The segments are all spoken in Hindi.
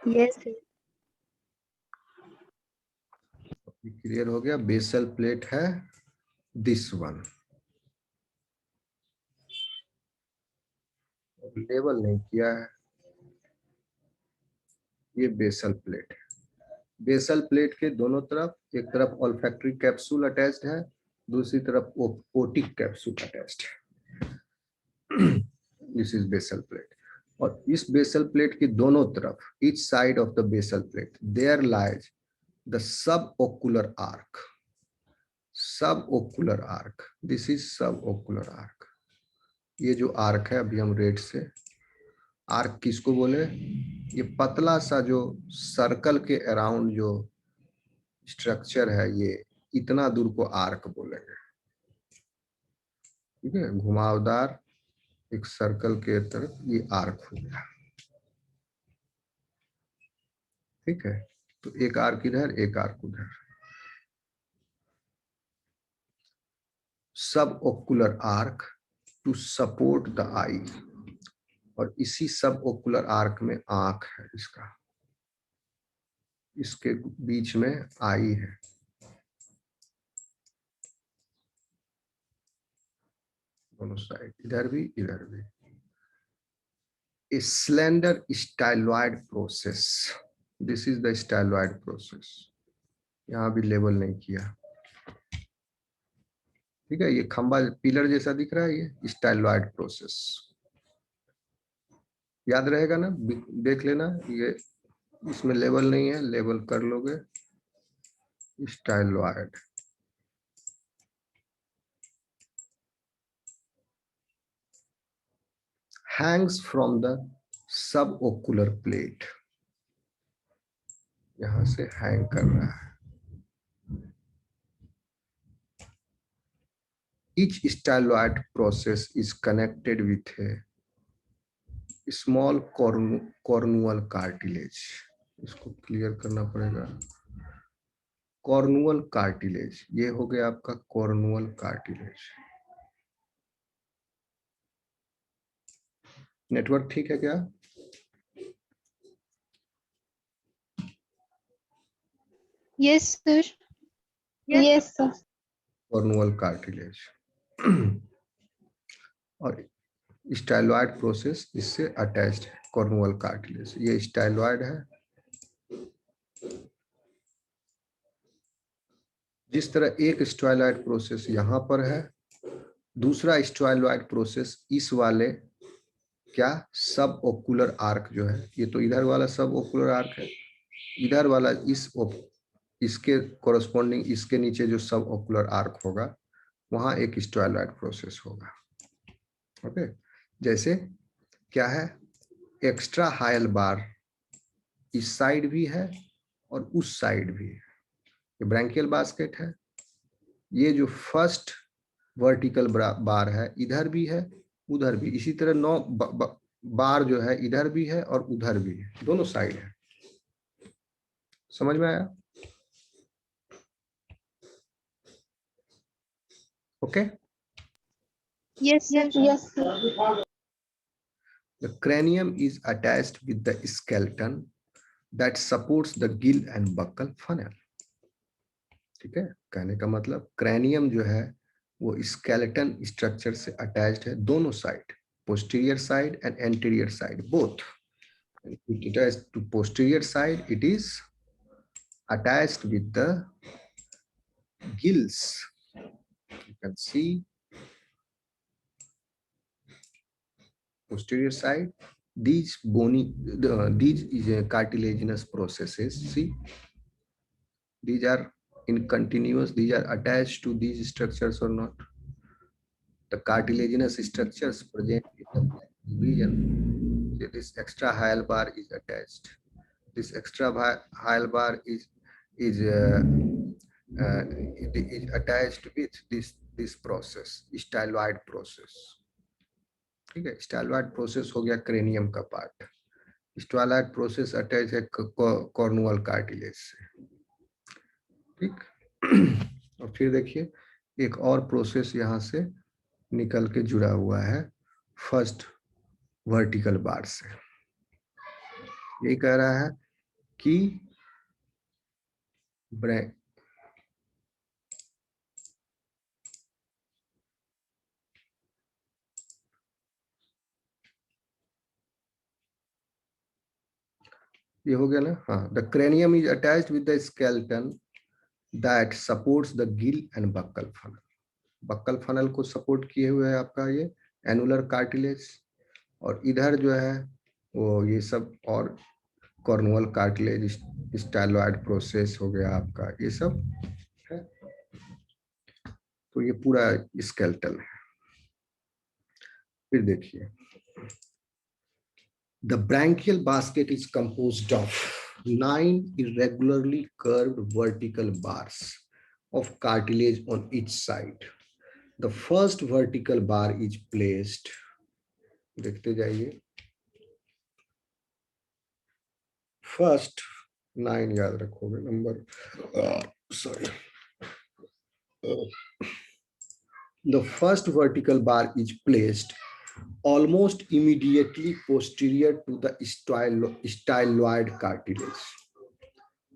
यस क्लियर हो गया। बेसल प्लेट है दिस वन, लेबल नहीं किया है, ये बेसल प्लेट है। बेसल प्लेट के दोनों तरफ, एक तरफ ऑल्फैक्टरी कैप्सूल अटैच्ड है, दूसरी तरफ ओटिक कैप्सूल अटैच्ड है। This is basal plate. और इस बेसल प्लेट की दोनों तरफ, each side of the basal plate, there lies the sub ocular arch. Sub ocular arch, this is sub ocular arch. ये जो आर्क है, अभी हम रेड से, आर्क किसको बोले? ये पतला सा जो सर्कल के अराउंड जो स्ट्रक्चर है, ये इतना दूर को आर्क बोलेंगे। ठीक है, घुमावदार एक सर्कल के तरफ, ये आर्क हो गया। ठीक है, तो एक आर्क इधर, एक आर्क उधर। सब ocular arc to support the आई, और इसी सब ओकुलर आर्क में आंख है इसका, इसके बीच में आई है। दोनों साइड, इधर भी इधर भी। A slender styloid process. This is the styloid process. यहाँ भी लेबल नहीं किया। ठीक है, ये खंबा पिलर जैसा दिख रहा है, ये स्टाइलॉइड प्रोसेस। याद रहेगा ना, देख लेना, ये इसमें लेबल नहीं है, लेबल कर लोगे। Styloid hangs from the subocular plate, यहां से हैंग कर रहा है। Each styloid process is connected with a small cornual cartilage. इसको क्लियर करना पड़ेगा। कॉर्नुअल कार्टिलेज, ये हो गया आपका कॉर्नुअल कार्टिलेज। नेटवर्क ठीक है क्या? Yes sir yes sir. Cornual cartilage और स्टाइलॉइड प्रोसेस इससे अटैच्ड है, कॉर्नुअल कार्टिलेज। ये स्टाइलॉइड है। जिस तरह एक स्टाइलॉइड प्रोसेस यहाँ पर है, दूसरा स्टाइलॉइड प्रोसेस इस वाले क्या सब ओकुलर आर्क जो है, ये तो इधर वाला सब ओकुलर आर्क है, इधर वाला इसके कोरस्पोंडिंग इसके नीचे जो सब ओकुलर आर्क होगा, वहां एक स्टाइलॉइड प्रोसेस होगा। ओके, जैसे क्या है, एक्स्ट्रा हायल बार इस साइड भी है और उस साइड भी है। ये ब्रैंकियल बास्केट है। ये जो फर्स्ट वर्टिकल बार है, इधर भी है उधर भी। इसी तरह 9 बार जो है, इधर भी है और उधर भी है, दोनों साइड है। समझ में आया? Okay. Yes sir yes sir. The cranium is attached with the skeleton that supports the gill and buccal funnel. ठीक है, कहने का मतलब क्रैनियम जो है वो स्केलेटन स्ट्रक्चर से अटैच्ड है, दोनों side, posterior side and anterior side both. It is to posterior side, it is attached with the gills. You can see posterior side, these bony, these is a cartilaginous processes. See, these are in continuous, these are attached to these structures or not. The cartilaginous structures present in the region. So this extra hyoid bar is attached. This extra hyoid bar is attached with this process, styloid process. ठीक है, स्टाइलॉइड प्रोसेस हो गया क्रेनियम का पार्ट। स्टाइलॉइड प्रोसेस अटैच है कॉर्नुअल कार्टिलेज से। ठीक, और फिर देखिए एक और प्रोसेस यहाँ से निकल के जुड़ा हुआ है फर्स्ट वर्टिकल बार से। यही कह रहा है की ब्रैंक ये हो गया ना। हाँ, the cranium is attached with the skeleton that supports the gill and buccal funnel. Buccal funnel को सपोर्ट किए हुए है आपका ये एनुलर कार्टिलेज, और इधर जो है वो ये सब और कॉर्नुअल कार्टिलेज, स्टाइलॉइड प्रोसेस हो गया आपका, ये सब है। तो ये पूरा स्केलेटन है। फिर देखिए, the branchial basket is composed of 9 irregularly curved vertical bars of cartilage on each side. The first vertical bar is placed, देखते जाइए, फर्स्ट 9 याद रखोगे number, sorry, the first vertical bar is placed almost immediately posterior to the styloid cartilage.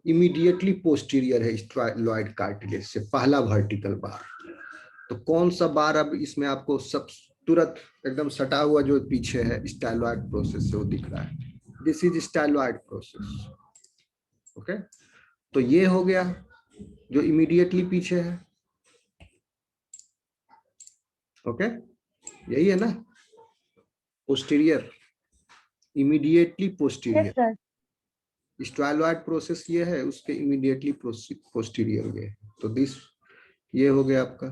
Immediately posterior है स्टाइलॉइड कार्टिलेज से पहला वर्टिकल बार। तो कौन सा बार अब इसमें आपको सब तुरंत एकदम सटा हुआ जो पीछे है स्टाइलॉइड प्रोसेस से वो दिख रहा है, this is styloid process. Okay, तो ये हो गया जो इमीडिएटली पीछे है। ओके, यही है ना, posterior, immediately posterior. Styloid process ये है, उसके इमीडिएटली पोस्टीरियर गए। तो दिस ये हो गया आपका।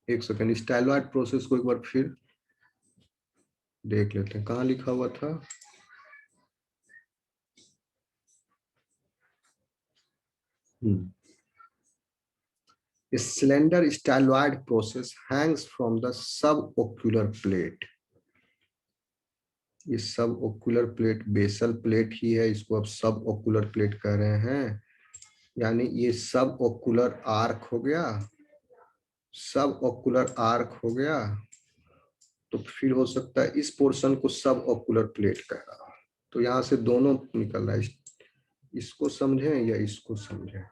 एक सेकंड, स्टाइलॉइड प्रोसेस को एक बार फिर देख लेते हैं, कहाँ लिखा हुआ था। A slender styloid process hangs from the subocular plate. ये सब ओकुलर प्लेट बेसल प्लेट ही है, इसको अब सब ओकुलर प्लेट कह रहे हैं। यानी ये सब ओकुलर आर्क हो गया, सब ओकुलर आर्क हो गया। तो फिर हो सकता है इस पोर्शन को सब ओकुलर प्लेट कह रहा। तो यहाँ से दोनों निकल रहा है, इसको समझें या इसको समझें।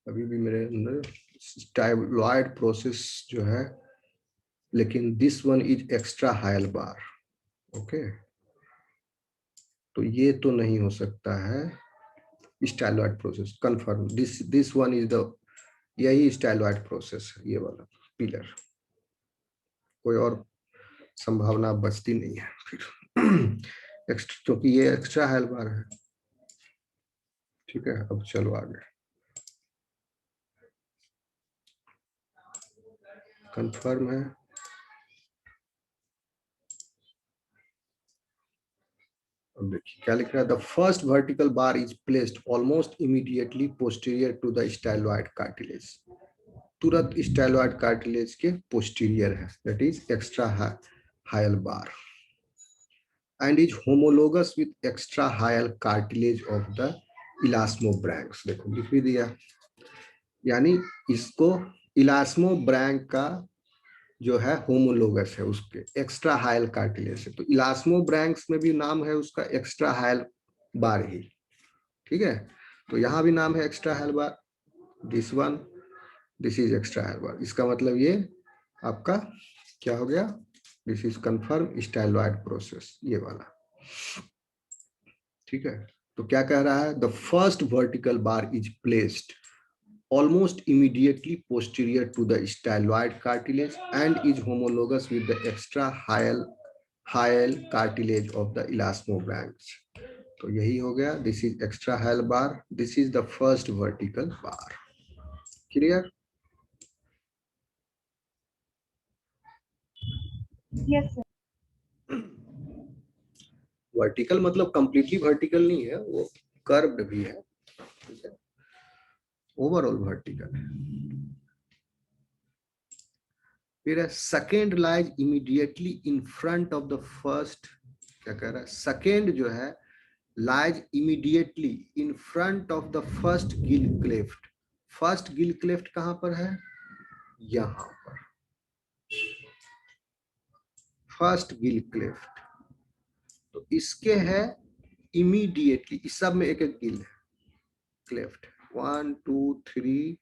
अभी भी मेरे अंदर स्टाइलॉइड प्रोसेस जो है, लेकिन this one is extra hyal bar. Okay, तो ये तो नहीं हो सकता है styloid process, confirm this one is the, यही स्टाइलॉइड प्रोसेस है, ये वाला पिलर। कोई और संभावना बचती नहीं है फिर क्योंकि ये एक्स्ट्रा हायल बार है। ठीक है, अब चलो आगे। कंफर्म है, अब देखिए क्या लिख रहा है। The first vertical bar is placed almost immediately posterior to the styloid cartilage. तुरंत स्टाइलॉइड कार्टिलेज के पोस्टीरियर है, that is extra hyal bar, and is homologous with extra hyal cartilage of the elasmobranchs. देखो लिख भी दिया, यानी इसको इलास्मोब्रैंक का जो है होमोलोगस है उसके एक्स्ट्रा हायल कार्टिलेज से। तो इलास्मोब्रैंक्स में भी नाम है उसका एक्स्ट्रा हायल बार ही। ठीक है, तो यहाँ भी नाम है extra hyal bar, this one, this is extra hyal bar. इसका मतलब ये आपका क्या हो गया, this is confirm styloid process, ये वाला। ठीक है, तो क्या कह रहा है, the first vertical bar is placed almost immediately posterior to the styloid cartilage and is homologous with the extra hyal cartilage of the elasmobranch. तो यही हो गया, this is extra hyal bar, this is the first vertical bar. Clear? Yes, sir. Vertical मतलब कंप्लीटली वर्टिकल नहीं है, वो कर्व्ड भी है, ठीक है, ओवरऑल वर्टिकल है। फिर second lies immediately in front of the first, क्या कह रहा है, सेकेंड जो है lies immediately in front of the first Gill cleft. First Gill cleft कहां पर है, यहां पर। फर्स्ट गिल क्लेफ्ट, तो इसके है इमीडिएटली, इस सब में एक एक गिल है क्लेफ्ट, 1 2 3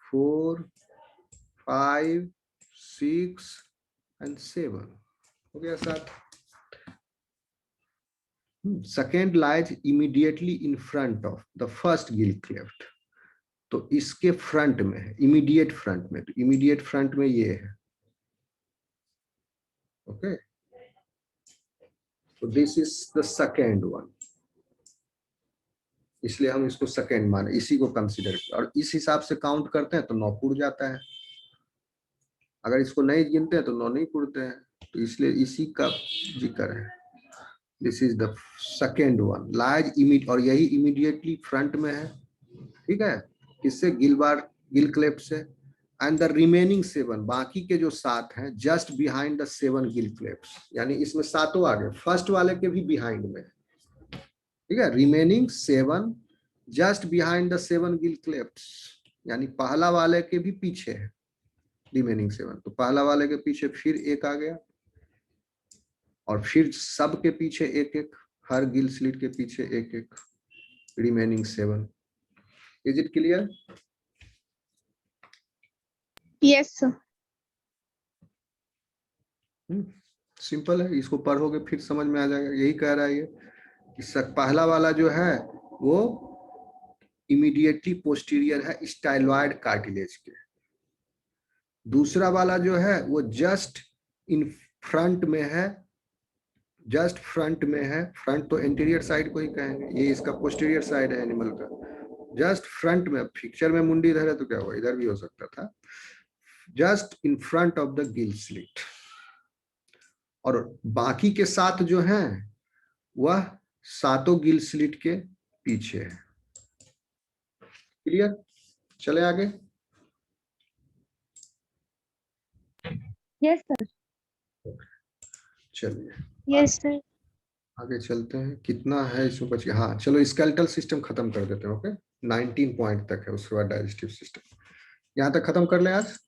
4 5 6 एंड 7, हो गया 7। Second lies immediately in front of the first Gill cleft, तो इसके फ्रंट में है, इमीडिएट फ्रंट में, तो इमीडिएट फ्रंट में ये है। ओके, तो this is the second one, इसलिए हम इसको सेकेंड माने, इसी को कंसीडर, और इस हिसाब से काउंट करते हैं तो 9 पुर जाता है, अगर इसको नहीं गिनते हैं तो 9 नहीं पुरते हैं, तो इसलिए इसी का जिक्र है। This is the second one lies इमीड, और यही इमीडिएटली फ्रंट में है, ठीक है, किससे, गिल क्लेफ्ट से। एंड द रिमेनिंग 7, बाकी के जो 7 हैं, just behind the 7 gill clefts, यानी इसमें 7 आ गए, फर्स्ट वाले के भी बिहाइंड में, ठीक है, remaining 7 just behind the 7 gill clefts, यानी पहला वाले के भी पीछे है रिमेनिंग 7, तो पहला वाले के पीछे फिर एक आ गया, और फिर सब के पीछे एक एक, हर गिल स्लिट के पीछे एक एक, remaining 7। Is it clear? Yes, sir. Simple है, इसको पढ़ोगे फिर समझ में आ जाएगा। यही कह रहा है ये कि पहला वाला जो है वो इमीडिएटली पोस्टीरियर है स्टाइलॉइड कार्टिलेज के, दूसरा वाला जो है वो जस्ट इन फ्रंट में है, जस्ट फ्रंट में है, फ्रंट तो एंटीरियर साइड को ही कहेंगे, ये इसका पोस्टीरियर साइड है एनिमल का, जस्ट फ्रंट में, पिक्चर में मुंडी इधर है तो क्या हुआ, इधर भी हो सकता था, just in front of the Gill slit, और बाकी के 7 जो हैं वह 7 गिल स्लिट के पीछे है। क्लियर? चले आगे। Yes, sir. चलिए Yes, sir. आगे चलते हैं, कितना है इसमें बच गया, हाँ चलो स्केलेटल सिस्टम खत्म कर देते हैं। ओके, 19 पॉइंट तक है, उसके बाद डाइजेस्टिव सिस्टम, यहाँ तक खत्म कर लें आज।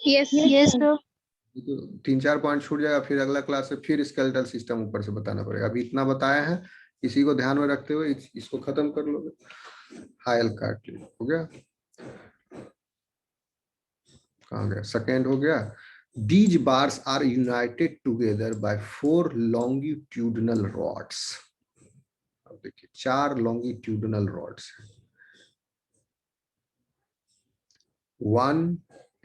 Yes, yes, sir. तो 3-4 पॉइंट छूट जाएगा, फिर अगला क्लास से फिर स्केलेटल सिस्टम ऊपर से बताना पड़ेगा, अभी इतना बताया है, इसी को ध्यान में रखते हुए इसको खत्म कर लोगे। हायल कार्टिलेज हो गया, कहाँ गया, सेकेंड हो गया। These bars are united together by 4 longitudinal rods। अब देखिए 4 longitudinal rods हैं, 1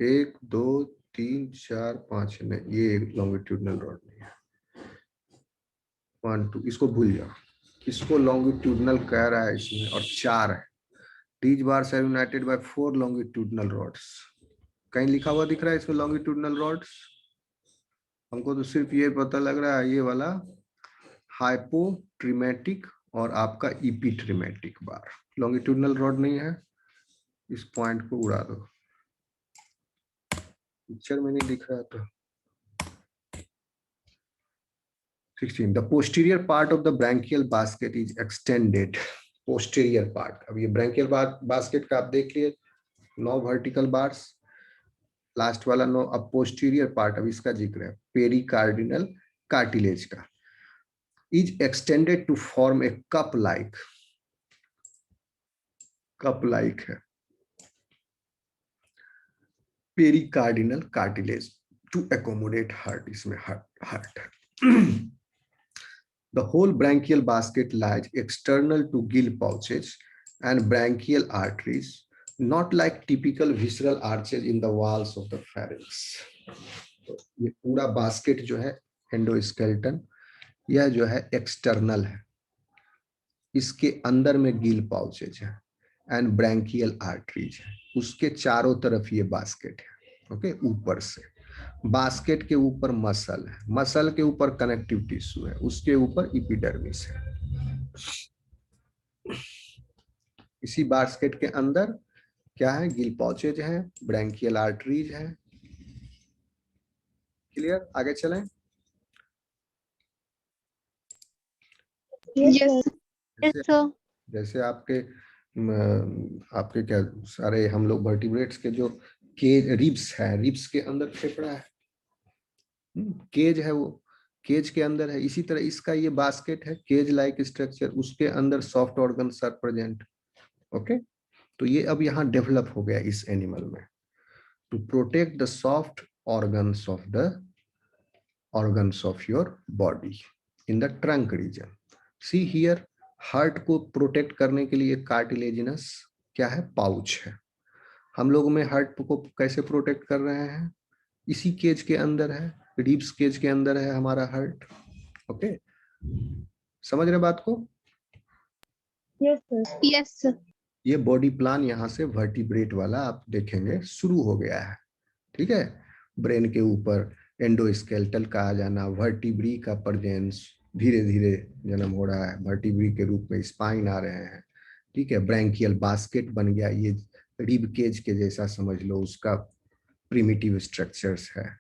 1 2 3 4 5, नहीं ये longitudinal rod नहीं है, 1 2, इसको भूल जाओ, इसको longitudinal कह रहा है इसमें, और 4 है। These bars are united by 4 longitudinal rods। कहीं लिखा हुआ दिख रहा है इसमें longitudinal rods? हमको तो सिर्फ ये पता लग रहा है, ये वाला हाइपोट्रिमेटिक और आपका इपीट्रिमेटिक बार, लॉन्गिट्यूडनल रॉड नहीं है, इस पॉइंट को उड़ा दो, पिक्चर में नहीं दिख रहा तो। 16 the posterior part of the branchial basket is extended. Posterior part, अब ये ब्रैंकियल बास्केट का आप देख लिए 9 वर्टिकल बार्स, लास्ट वाला 9, अब पोस्टीरियर पार्ट, अब इसका जिक्र है पेरिकार्डिनल कार्टिलेज का, is extended to form a cup like है पेरिकार्डिनल कार्टिलेज to accommodate heart, इसमें heart the whole branchial basket lies external to gill pouches and branchial arteries, not like typical visceral arches in the walls of the pharynx। तो ये पूरा बास्केट जो है एंडोस्केलेटन, यह जो है एक्सटर्नल है, इसके अंदर में गिल पाउचेज है एंड ब्रैंकियल आर्टरीज है, उसके चारों तरफ ये बास्केट है। ओके, ऊपर से बास्केट के ऊपर मसल है, मसल के ऊपर कनेक्टिव टिश्यू है, उसके ऊपर एपिडर्मिस है। इसी बास्केट के अंदर क्या है, गिल पाउचेज है, ब्रैंकियल आर्टरीज है। क्लियर? आगे चलें। Yes, sir. जैसे आपके क्या सारे हम लोग वर्टिब्रेट्स के जो के रिब्स है, रिब्स के अंदर फेफड़ा है, केज है, वो केज के अंदर है। इसी तरह इसका ये बास्केट है, केज लाइक स्ट्रक्चर, उसके अंदर soft organs are present. Okay, तो ये अब यहाँ डेवलप हो गया इस एनिमल में। To protect the soft organs of your body in the trunk region. See here, heart को प्रोटेक्ट करने के लिए कार्टिलेजिनस क्या है, पाउच है। हम लोग में हार्ट को कैसे प्रोटेक्ट कर रहे हैं, इसी केज के अंदर है, रिब्स केज के अंदर है हमारा हार्ट। ओके, समझ रहे बात को? Yes sir. Yes sir. ये बॉडी प्लान यहाँ से वर्टिब्रेट वाला आप देखेंगे शुरू हो गया है। ठीक है, ब्रेन के ऊपर एंडोस्केलेटल का आ जाना, वर्टिब्री का प्रेजेंस, धीरे धीरे जन्म हो रहा है, वर्टिब्री के रूप में स्पाइन आ रहे हैं। ठीक है, ब्रैंकियल बास्केट बन गया, ये रिब केज के जैसा समझ लो, उसका प्रिमिटिव स्ट्रक्चर्स है।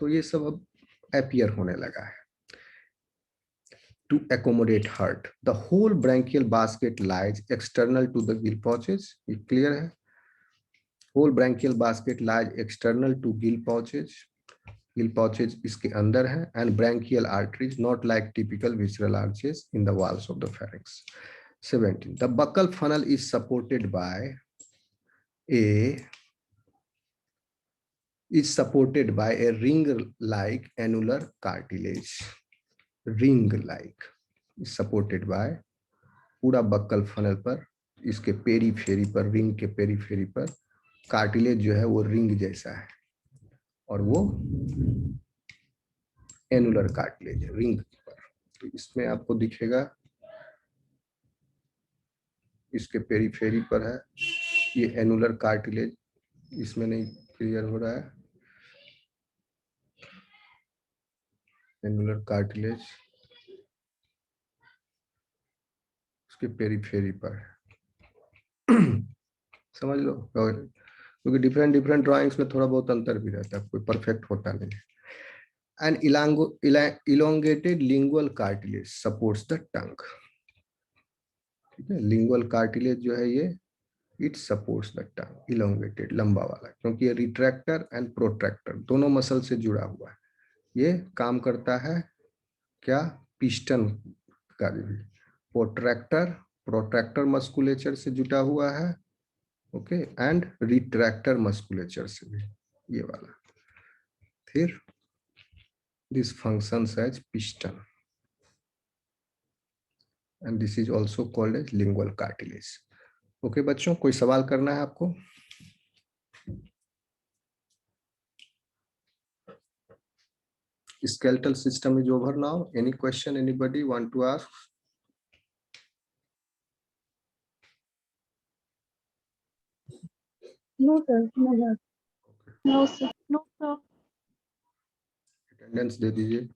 तो ये सब अब अपीयर होने लगा है। To accommodate heart, the whole branchial basket lies external to the gill pouches. ये clear है? Whole branchial basket lies external to gill pouches. Gill pouches इसके अंदर है, and branchial arteries not like typical visceral arches in the walls of the pharynx. 17. The buccal funnel is supported by a ring-like annular cartilage. Ring-like is supported by, पूरा बक्कल फनल पर, इसके पेरीफेरी पर, रिंग के पेरीफेरी पर कार्टिलेज जो है वो रिंग जैसा है, और वो एनुलर कार्टिलेज है रिंग पर। तो इसमें आपको दिखेगा, इसके पेरीफेरी पर है ये एनुलर कार्टिलेज, इसमें नहीं क्लियर हो रहा है, एनुलर कार्टिलेज उसके पेरीफेरी पर है। समझ लो, क्योंकि डिफरेंट ड्राइंग्स में थोड़ा बहुत अंतर भी रहता है, कोई परफेक्ट होता नहीं है। An elongated lingual cartilage supports the tongue. ठीक है, lingual cartilage जो है ये it supports the tongue, elongated, लंबा वाला, क्योंकि ये रिट्रैक्टर एंड प्रोट्रैक्टर दोनों मसल से जुड़ा हुआ है। ये काम करता है क्या, पिस्टन का भी, प्रोट्रैक्टर मस्कुलेचर से जुटा हुआ है, ओके, एंड रिट्रैक्टर मस्कुलेचर से भी, ये वाला। फिर this functions as piston and this is also called as lingual cartilage. Okay बच्चों, कोई सवाल करना है आपको? Skeletal system is over now. Any question anybody want to ask? No sir. No sir. No sir. No sir. Attendance दे दीजिए।